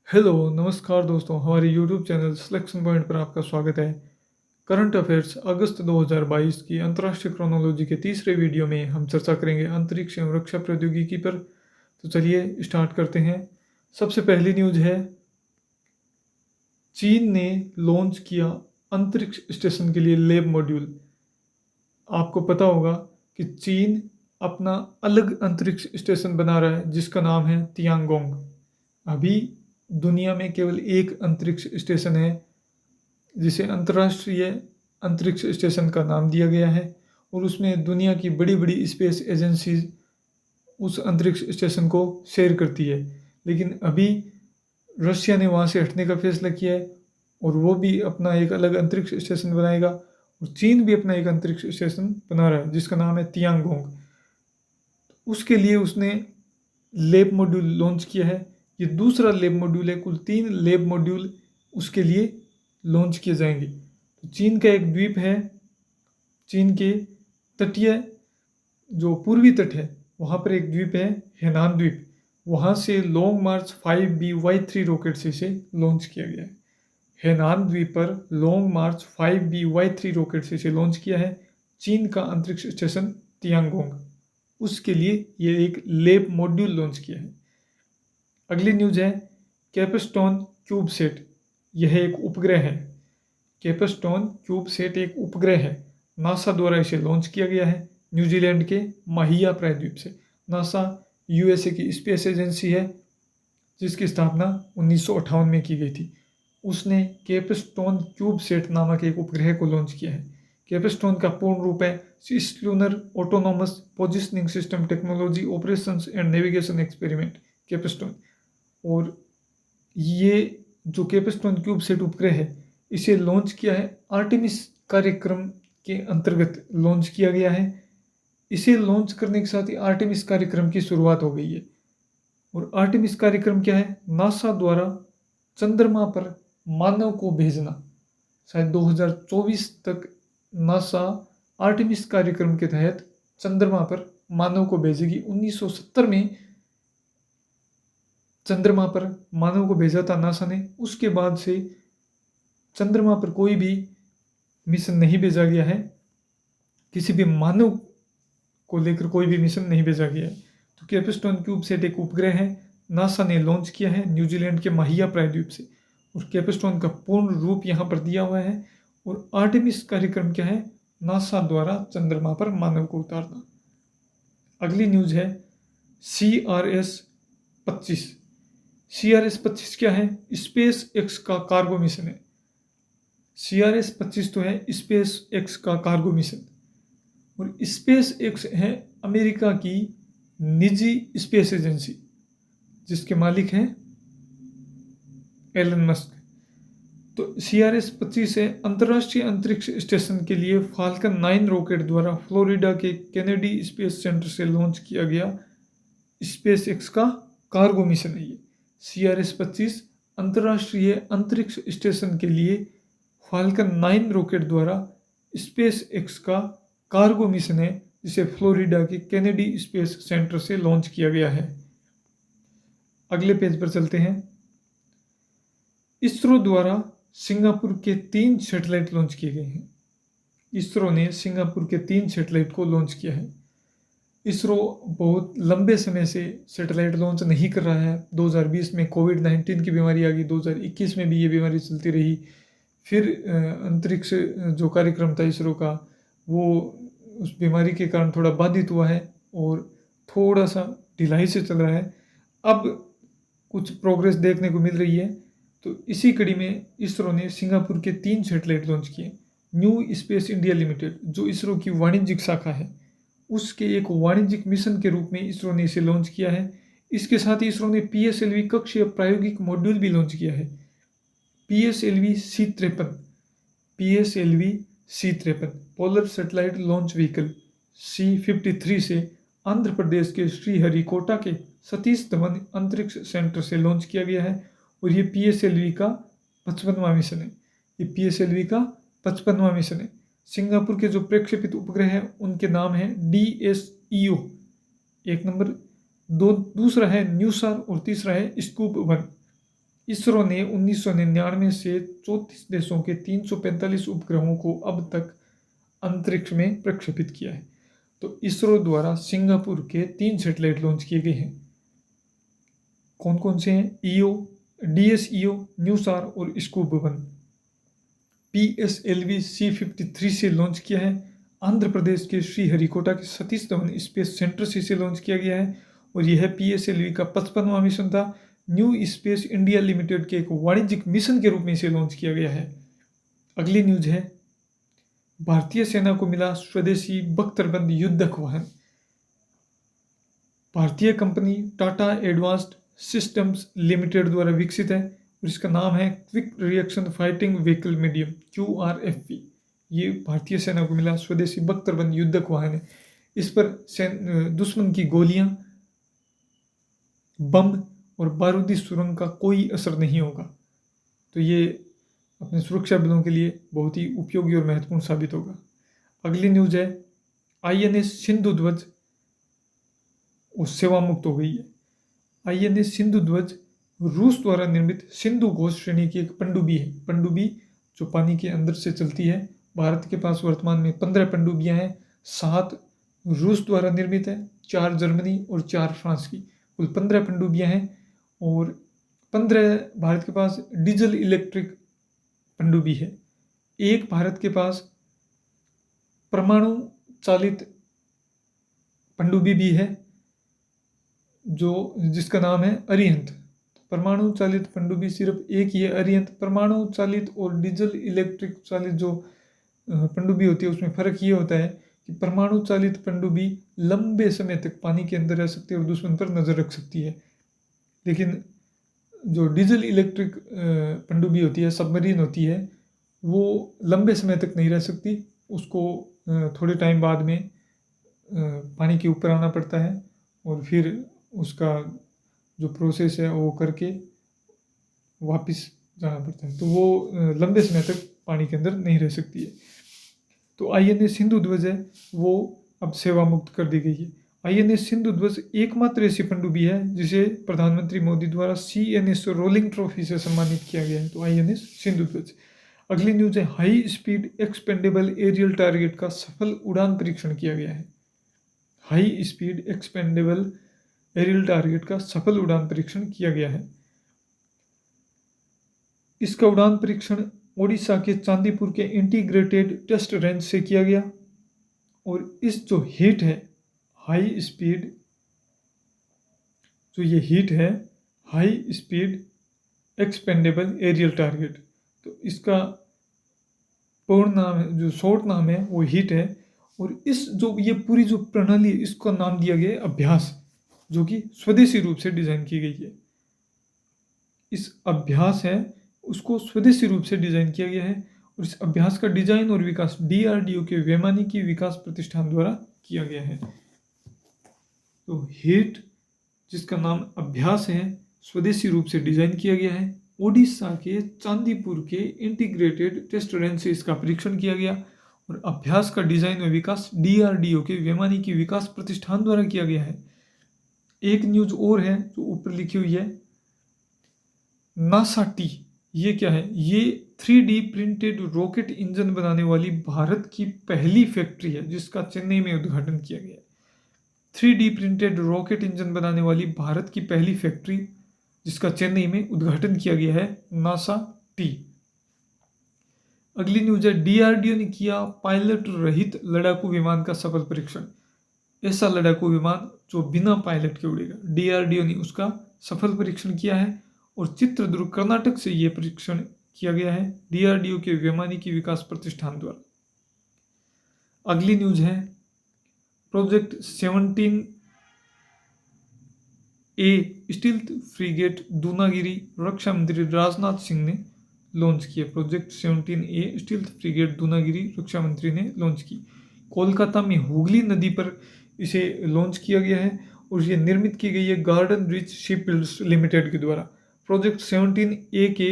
Hello, नमस्कार दोस्तों, हमारे यूट्यूब चैनल सिलेक्शन पॉइंट पर आपका स्वागत है। करंट अफेयर्स अगस्त 2022 की अंतर्राष्ट्रीय क्रोनोलॉजी के तीसरे वीडियो में हम चर्चा करेंगे अंतरिक्ष एवं रक्षा प्रौद्योगिकी पर। तो चलिए स्टार्ट करते हैं। सबसे पहली न्यूज है, चीन ने लॉन्च किया अंतरिक्ष स्टेशन के लिए लैब मॉड्यूल। आपको पता होगा कि चीन अपना अलग अंतरिक्ष स्टेशन बना रहा है जिसका नाम है तियांगोंग। अभी दुनिया में केवल एक अंतरिक्ष स्टेशन है जिसे अंतर्राष्ट्रीय अंतरिक्ष स्टेशन का नाम दिया गया है और उसमें दुनिया की बड़ी बड़ी स्पेस एजेंसीज उस अंतरिक्ष स्टेशन को शेयर करती है। लेकिन अभी रशिया ने वहाँ से हटने का फैसला किया है और वो भी अपना एक अलग अंतरिक्ष स्टेशन बनाएगा और चीन भी अपना एक अंतरिक्ष स्टेशन बना रहा है जिसका नाम है तियांगोंग। उसके लिए उसने लैब मॉड्यूल लॉन्च किया है। ये दूसरा लैब मॉड्यूल है, कुल 3 लैब मॉड्यूल उसके लिए लॉन्च किए जाएंगे। तो चीन का एक द्वीप है, चीन के तटीय जो पूर्वी तट है वहाँ पर एक द्वीप है हेनान द्वीप। वहाँ से लॉन्ग मार्च 5BY3 रॉकेट से इसे लॉन्च किया गया है। हेनान द्वीप पर लॉन्ग मार्च 5BY3 रॉकेट से इसे लॉन्च किया है चीन का अंतरिक्ष स्टेशन तियांगोंग। उसके लिए ये एक लैब मॉड्यूल लॉन्च किया है। अगली न्यूज है, कैपस्टोन क्यूबसेट। यह एक उपग्रह है। कैपस्टोन क्यूबसेट एक उपग्रह है। नासा द्वारा इसे लॉन्च किया गया है न्यूजीलैंड के माहिया प्रायद्वीप से। नासा यूएसए की स्पेस एजेंसी है जिसकी स्थापना 1958 में की गई थी। उसने कैपस्टोन क्यूबसेट नामक एक उपग्रह को लॉन्च किया है। कैपस्टोन का पूर्ण रूप है cislunar autonomous positioning system technology operations and navigation experiment CAPSTONE. और ये जो कैपस्टोन क्यूबसेट उपग्रह है इसे लॉन्च किया है आर्टेमिस कार्यक्रम के अंतर्गत लॉन्च किया गया है। इसे लॉन्च करने के साथ ही आर्टेमिस कार्यक्रम की शुरुआत हो गई है। और आर्टेमिस कार्यक्रम क्या है? नासा द्वारा चंद्रमा पर मानव को भेजना। शायद 2024 तक नासा आर्टेमिस कार्यक्रम के तहत चंद्रमा पर मानव को भेजेगी। 1970 में चंद्रमा पर मानव को भेजा था नासा ने। उसके बाद से चंद्रमा पर कोई भी मिशन नहीं भेजा गया है, किसी भी मानव को लेकर कोई भी मिशन नहीं भेजा गया है। तो कैपस्टोन क्यूबसेट एक उपग्रह है, नासा ने लॉन्च किया है न्यूजीलैंड के माहिया प्रायद्वीप से। और कैपस्टोन का पूर्ण रूप यहाँ पर दिया हुआ है। और आर्टेमिस कार्यक्रम क्या है? नासा द्वारा चंद्रमा पर मानव को उतारना। अगली न्यूज है, CRS-25। CRS-25 क्या है? स्पेस एक्स का कार्गो मिशन है। CRS-25 तो है स्पेस एक्स का कार्गो मिशन। और स्पेस एक्स है अमेरिका की निजी स्पेस एजेंसी जिसके मालिक हैं एलन मस्क। तो CRS-25 है अंतर्राष्ट्रीय अंतरिक्ष स्टेशन के लिए फाल्कन 9 रॉकेट द्वारा फ्लोरिडा के केनेडी स्पेस सेंटर से लॉन्च किया गया स्पेस एक्स का कार्गो मिशन है। ये CRS-25 अंतर्राष्ट्रीय अंतरिक्ष स्टेशन के लिए फाल्कन 9 रॉकेट द्वारा स्पेस एक्स का कार्गो मिशन है जिसे फ्लोरिडा के केनेडी स्पेस सेंटर से लॉन्च किया गया है। अगले पेज पर चलते हैं। इसरो द्वारा सिंगापुर के 3 सैटेलाइट लॉन्च किए गए हैं। इसरो ने सिंगापुर के 3 सैटेलाइट को लॉन्च किया है। इसरो बहुत लंबे समय से सैटेलाइट लॉन्च नहीं कर रहा है। 2020 में कोविड-19 की बीमारी आ गई, 2021 में भी ये बीमारी चलती रही। फिर अंतरिक्ष जो कार्यक्रम था इसरो का वो उस बीमारी के कारण थोड़ा बाधित हुआ है और थोड़ा सा ढिलाई से चल रहा है। अब कुछ प्रोग्रेस देखने को मिल रही है। तो इसी कड़ी में इसरो ने सिंगापुर के 3 सैटेलाइट लॉन्च किए। न्यू स्पेस इंडिया लिमिटेड जो इसरो की वाणिज्यिक शाखा है उसके एक वाणिज्यिक मिशन के रूप में इसरो ने इसे लॉन्च किया है। इसके साथ ही इसरो ने PSLV कक्षीय प्रायोगिक मॉड्यूल भी लॉन्च किया है। PSLV-C53 polar satellite launch vehicle C53 से आंध्र प्रदेश के श्रीहरिकोटा के सतीश धवन अंतरिक्ष सेंटर से लॉन्च किया गया है। और ये PSLV का 55वां मिशन है। ये PSLV का 55वां मिशन है। सिंगापुर के जो प्रक्षेपित उपग्रह हैं उनके नाम है DSEO एक नंबर, दूसरा है न्यूसार और तीसरा है स्कूप 1। इसरो ने 1999 से 34 देशों के 345 उपग्रहों को अब तक अंतरिक्ष में प्रक्षेपित किया है। तो इसरो द्वारा सिंगापुर के 3 सैटेलाइट लॉन्च किए गए हैं। कौन कौन से हैं? ईओ, DSEO, न्यूसार और स्कूब-1। PSLV C-53 से लॉन्च किया है। आंध्र प्रदेश के श्रीहरिकोटा के सतीश धवन स्पेस सेंटर से इसे लॉन्च किया गया है और यह PSLV का 55वां मिशन था। न्यू स्पेस इंडिया लिमिटेड के एक वाणिज्यिक मिशन के रूप में इसे लॉन्च किया गया है। अगली न्यूज है, भारतीय सेना को मिला स्वदेशी बख्तरबंद युद्धक वाहन। भारतीय company Tata advanced systems limited द्वारा विकसित है और इसका नाम है quick reaction fighting vehicle medium QRFV। ये भारतीय सेना को मिला स्वदेशी बख्तरबंद युद्धक वाहन है। इस पर दुश्मन की गोलियां, बम और बारूदी सुरंग का कोई असर नहीं होगा। तो ये अपने सुरक्षा बलों के लिए बहुत ही उपयोगी और महत्वपूर्ण साबित होगा। अगली न्यूज है, INS सिंधु ध्वज सेवा मुक्त हो गई है। INS सिंधु ध्वज रूस द्वारा निर्मित सिंधु घोष श्रेणी की एक पनडुब्बी है। पनडुब्बी जो पानी के अंदर से चलती है। भारत के पास वर्तमान में 15 पनडुब्बियां हैं। 7 रूस द्वारा निर्मित है, 4 जर्मनी और 4 फ्रांस की। कुल 15 पनडुब्बियां हैं और 15 भारत के पास डीजल इलेक्ट्रिक पनडुब्बी है। एक भारत के पास परमाणु चालित पनडुब्बी भी है जिसका नाम है अरिहंत। परमाणु चालित पनडुब्बी सिर्फ एक ही है, अरिहंत। परमाणु चालित और डीजल इलेक्ट्रिक चालित जो पनडुब्बी होती है उसमें फ़र्क ये होता है कि परमाणु चालित पनडुब्बी लंबे समय तक पानी के अंदर रह सकती है और दुश्मन पर नज़र रख सकती है, लेकिन जो डीजल इलेक्ट्रिक पनडुब्बी होती है, सबमरीन होती है, वो लंबे समय तक नहीं रह सकती। उसको थोड़े टाइम बाद में पानी के ऊपर आना पड़ता है और फिर उसका जो प्रोसेस है वो करके वापस जाना पड़ता है। तो वो लंबे समय तक पानी के अंदर नहीं रह सकती है। तो INS सिंधु ध्वज है वो अब सेवा मुक्त कर दी गई है। INS सिंधु ध्वज एकमात्र ऐसी पनडुब्बी है जिसे प्रधानमंत्री मोदी द्वारा CNS रोलिंग ट्रॉफी से सम्मानित किया गया है। तो INS सिंधु ध्वज। अगली न्यूज है, high speed expendable aerial target का सफल उड़ान परीक्षण किया गया है। High speed expendable aerial target का सफल उड़ान परीक्षण किया गया है। इसका उड़ान परीक्षण ओडिशा के चांदीपुर के इंटीग्रेटेड टेस्ट रेंज से किया गया और इस जो हिट है हाई स्पीड, जो ये हिट है high speed expendable aerial target, तो इसका पूर्ण नाम है, जो शॉर्ट नाम है वो हिट है। और इस जो ये पूरी जो प्रणाली है इसका नाम दिया गया है अभ्यास, जो कि स्वदेशी रूप से डिजाइन की गई है। इस अभ्यास है उसको स्वदेशी रूप से डिजाइन किया गया है और इस अभ्यास का डिजाइन और विकास DRDO के वैमानिकी विकास प्रतिष्ठान द्वारा किया गया है। तो हिट जिसका नाम अभ्यास है स्वदेशी रूप से डिजाइन किया गया है। ओडिशा के चांदीपुर के इंटीग्रेटेड टेस्ट रेंज से इसका परीक्षण किया गया और अभ्यास का डिजाइन और विकास DRDO के वैमानिकी विकास प्रतिष्ठान द्वारा किया गया है। एक न्यूज और है जो ऊपर लिखी हुई है, नासा टी। ये क्या है? ये 3D प्रिंटेड रॉकेट इंजन बनाने वाली भारत की पहली फैक्ट्री है जिसका चेन्नई में उद्घाटन किया गया है। 3D प्रिंटेड रॉकेट इंजन बनाने वाली भारत की पहली फैक्ट्री जिसका चेन्नई में उद्घाटन किया गया है, नासा टी। अगली न्यूज है, DRDO ने किया पायलट रहित लड़ाकू विमान का सफल परीक्षण। ऐसा लड़ाकू विमान जो बिना पायलट के उड़ेगा, DRDO ने उसका सफल परीक्षण किया है और चित्रदुर्ग कर्नाटक से यह परीक्षण किया गया है DRDO के वैमानिकी विकास प्रतिष्ठान द्वारा। अगली न्यूज है, project 17A stealth frigate Dunagiri रक्षा मंत्री राजनाथ सिंह ने लॉन्च किया। Project 17A stealth frigate Dunagiri रक्षा मंत्री ने लॉन्च की। कोलकाता में हुगली नदी पर इसे लॉन्च किया गया है और ये निर्मित की गई है गार्डन रिच शिपबिल्डर्स लिमिटेड के द्वारा। प्रोजेक्ट 17A के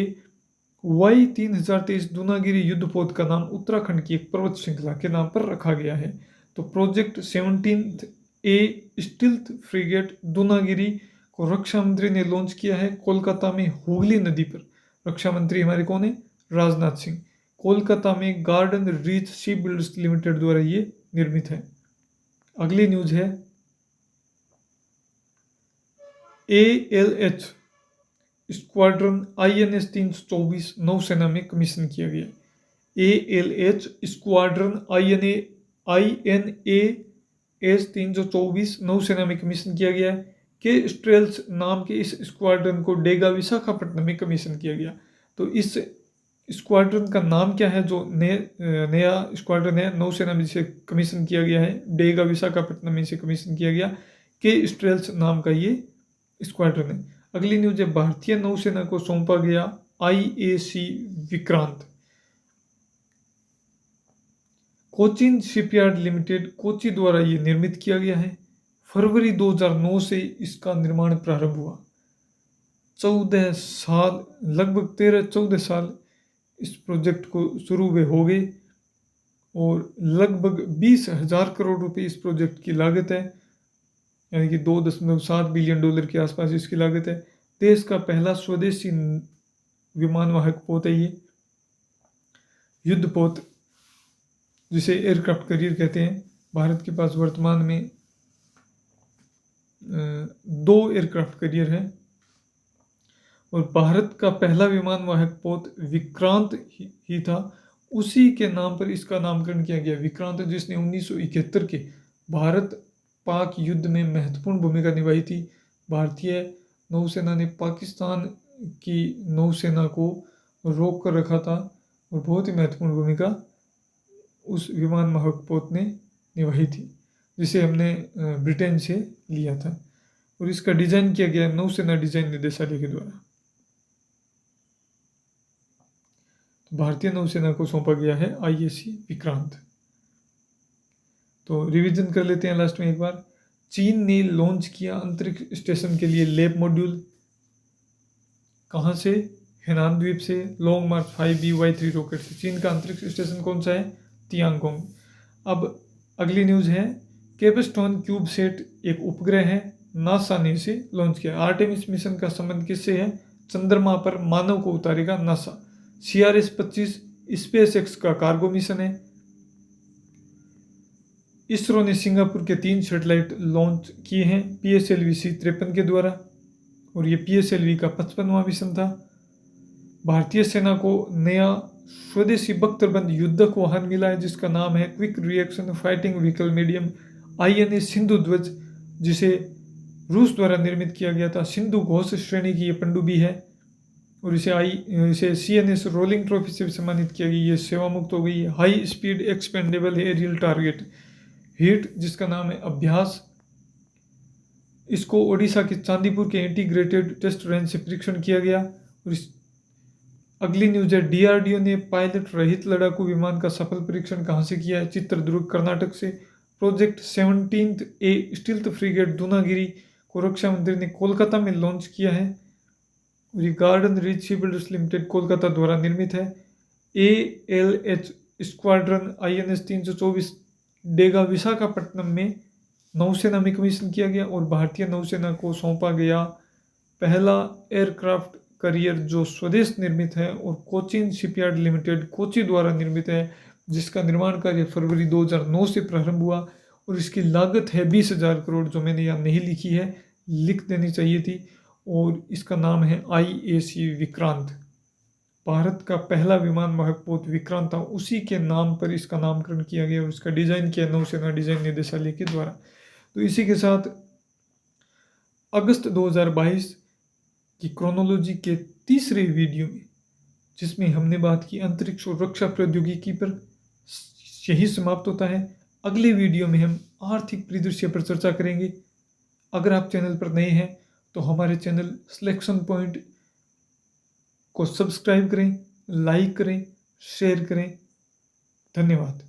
Y3023 दूनागिरी युद्धपोत का नाम उत्तराखंड की एक पर्वत श्रृंखला के नाम पर रखा गया है। तो project 17A stealth frigate Dunagiri को रक्षा मंत्री ने लॉन्च किया है कोलकाता में हुगली नदी पर। रक्षा मंत्री हमारे कौन है? राजनाथ सिंह। कोलकाता में garden reach ship builders limited द्वारा ये निर्मित है। अगली न्यूज है ALH स्क्वाड्रन INS 324 नौसेना में कमीशन किया गया। ALH स्क्वाड्रन INAS 324 नौसेना में कमीशन किया गया है। के स्ट्रेल्स नाम के इस स्क्वाड्रन को डेगा विशाखापट्टनम में कमीशन किया गया। तो इस स्क्वाड्रन का नाम क्या है जो नया स्क्वाड्रन है नौसेना में जिसे कमीशन किया गया है? डेगा विशाखापट्टनम में इसे कमीशन किया गया। के स्ट्रेल्स नाम का ये स्क्वाड्रन है। अगली न्यूज है भारतीय नौसेना को सौंपा गया IAC Vikrant. Cochin shipyard limited Kochi द्वारा ये निर्मित किया गया है। फरवरी 2009 से इसका निर्माण प्रारंभ हुआ। 14 साल, लगभग 13-14 साल इस प्रोजेक्ट को शुरू हुए हो गए और लगभग 20,000 करोड़ रुपए इस प्रोजेक्ट की लागत है, यानी कि $2.7 बिलियन के आसपास इसकी लागत है। देश का पहला स्वदेशी विमानवाहक पोत है ये, युद्धपोत जिसे एयरक्राफ्ट करियर कहते हैं। भारत के पास वर्तमान में 2 एयरक्राफ्ट करियर है और भारत का पहला विमानवाहक पोत विक्रांत ही था। उसी के नाम पर इसका नामकरण किया गया विक्रांत, जिसने 1971 के भारत पाक युद्ध में महत्वपूर्ण भूमिका निभाई थी। भारतीय नौसेना ने पाकिस्तान की नौसेना को रोक कर रखा था और बहुत ही महत्वपूर्ण भूमिका उस विमानवाहक पोत ने निभाई थी, जिसे हमने ब्रिटेन से लिया था और इसका डिजाइन किया गया नौसेना डिजाइन निदेशालय के द्वारा। तो भारतीय नौसेना को सौंपा गया है IAC विक्रांत। तो रिवीजन कर लेते हैं लास्ट में एक बार। चीन ने लॉन्च किया अंतरिक्ष स्टेशन के लिए लैब मॉड्यूल। कहाँ से? हेनान द्वीप से लॉन्ग मार्च 5BY3 रॉकेट से। चीन का अंतरिक्ष स्टेशन कौन सा है? तियांगोंग। अब अगली न्यूज है केपस्टोन क्यूबसेट एक उपग्रह है, नासा ने इसे लॉन्च किया। आर्टेमिस मिशन का संबंध किससे है? चंद्रमा पर मानव को उतारेगा नासा। CRS-25 SpaceX का कार्गो मिशन है। इसरो ने सिंगापुर के 3 सैटेलाइट लॉन्च किए हैं PSLV-C-53 के द्वारा और ये PSLV का 55वां मिशन था। भारतीय सेना को नया स्वदेशी बख्तरबंद युद्धक वाहन मिला है जिसका नाम है quick reaction fighting vehicle medium INA Sindhu ध्वज, जिसे रूस द्वारा निर्मित किया गया था। सिंधु घोष श्रेणी की ये पनडुब्बी है और इसे CNS रोलिंग ट्रॉफी से भी सम्मानित किया गया। ये सेवा मुक्त हो गई है। High speed expendable aerial target hit, जिसका नाम है अभ्यास। इसको ओडिशा के चांदीपुर के इंटीग्रेटेड टेस्ट रेंज से परीक्षण किया गया। और अगली न्यूज है DRDO ने पायलट रहित लड़ाकू विमान का सफल परीक्षण कहाँ से किया है? चित्रदुर्ग कर्नाटक से। Project 17A stealth frigate Dunagiri को रक्षा मंत्री ने कोलकाता में लॉन्च किया है। और ये garden reach ship builders limited Kolkata द्वारा निर्मित है। ALH स्क्वाड्रन INS 324 डेगा विशाखापट्टनम में नौसेना में कमीशन किया गया और भारतीय नौसेना को सौंपा गया पहला एयरक्राफ्ट करियर जो स्वदेश निर्मित है और कोचिन शिपयार्ड लिमिटेड कोची द्वारा निर्मित है, जिसका निर्माण कार्य फरवरी 2009 से प्रारंभ हुआ और इसकी लागत है 20,000 करोड़, जो मैंने यहाँ नहीं लिखी है, लिख देनी चाहिए थी। और इसका नाम है IAC विक्रांत। भारत का पहला विमानवाहक पोत विक्रांत था, उसी के नाम पर इसका नामकरण किया गया और इसका डिजाइन किया नौसेना डिजाइन निदेशालय के द्वारा। तो इसी के साथ अगस्त 2022 की क्रोनोलॉजी के तीसरे वीडियो में, जिसमें हमने बात की अंतरिक्ष और रक्षा प्रौद्योगिकी पर, यही समाप्त होता है। अगले वीडियो में हम आर्थिक परिदृश्य पर चर्चा करेंगे। अगर आप चैनल पर नए हैं तो हमारे चैनल सिलेक्शन पॉइंट को सब्सक्राइब करें, लाइक करें, शेयर करें। धन्यवाद।